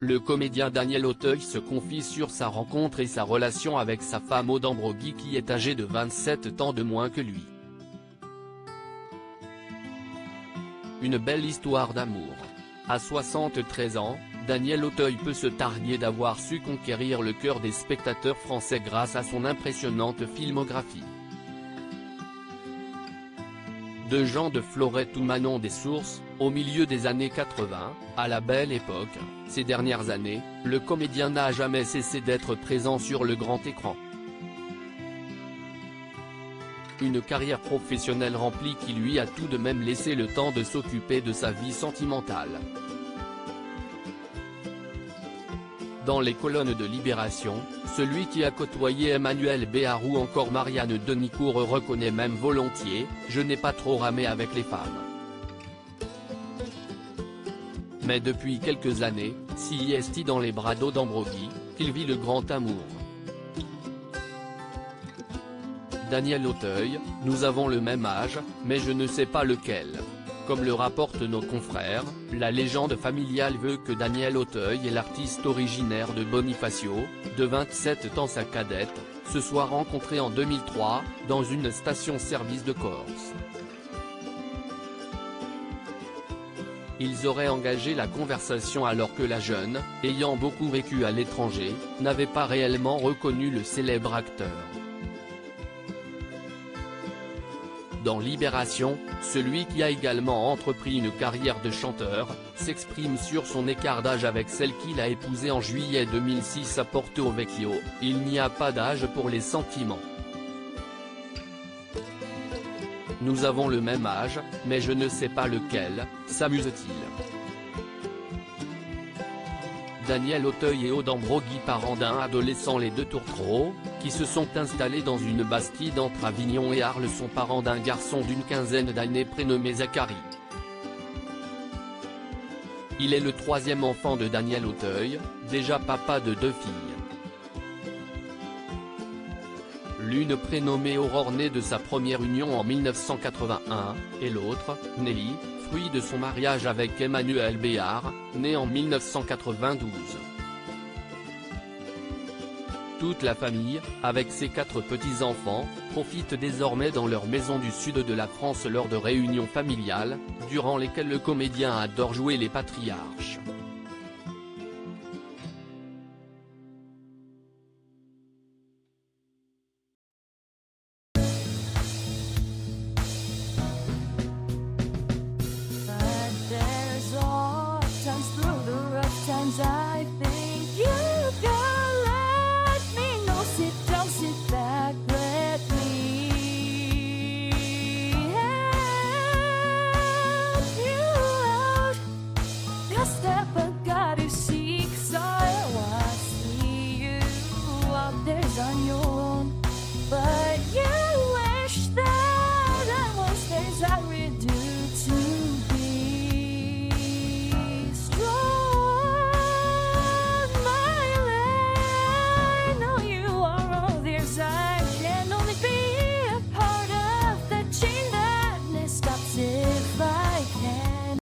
Le comédien Daniel Auteuil se confie sur sa rencontre et sa relation avec sa femme Aude Ambroggi qui est âgée de 27 ans de moins que lui. Une belle histoire d'amour. À 73 ans, Daniel Auteuil peut se targuer d'avoir su conquérir le cœur des spectateurs français grâce à son impressionnante filmographie. De Jean de Florette ou Manon des Sources, au milieu des années 80, à la belle époque, ces dernières années, le comédien n'a jamais cessé d'être présent sur le grand écran. Une carrière professionnelle remplie qui lui a tout de même laissé le temps de s'occuper de sa vie sentimentale. Dans les colonnes de Libération, celui qui a côtoyé Emmanuel Béard ou encore Marianne Denicourt reconnaît même volontiers « Je n'ai pas trop ramé avec les femmes ». Mais depuis quelques années, c'est dans les bras d'Aude Ambroggi qu'il vit le grand amour. Daniel Auteuil, nous avons le même âge, mais je ne sais pas lequel. Comme le rapportent nos confrères, la légende familiale veut que Daniel Auteuil et l'artiste originaire de Bonifacio, de 27 ans sa cadette, se soient rencontrés en 2003, dans une station-service de Corse. Ils auraient engagé la conversation alors que la jeune, ayant beaucoup vécu à l'étranger, n'avait pas réellement reconnu le célèbre acteur. Dans Libération, celui qui a également entrepris une carrière de chanteur, s'exprime sur son écart d'âge avec celle qu'il a épousée en juillet 2006 à Porto Vecchio. Il n'y a pas d'âge pour les sentiments. Nous avons le même âge, mais je ne sais pas lequel, s'amuse-t-il. Daniel Auteuil et Aude Ambroggi, parents d'un adolescent les deux tourtereaux, qui se sont installés dans une bastide entre Avignon et Arles, sont parents d'un garçon d'une quinzaine d'années prénommé Zachary. Il est le troisième enfant de Daniel Auteuil, déjà papa de 2 filles. L'une prénommée Aurore née de sa première union en 1981, et l'autre, Nelly, fruit de son mariage avec Emmanuel Béard, né en 1992. Toute la famille, avec ses 4 petits-enfants, profite désormais dans leur maison du sud de la France lors de réunions familiales, durant lesquelles le comédien adore jouer les patriarches.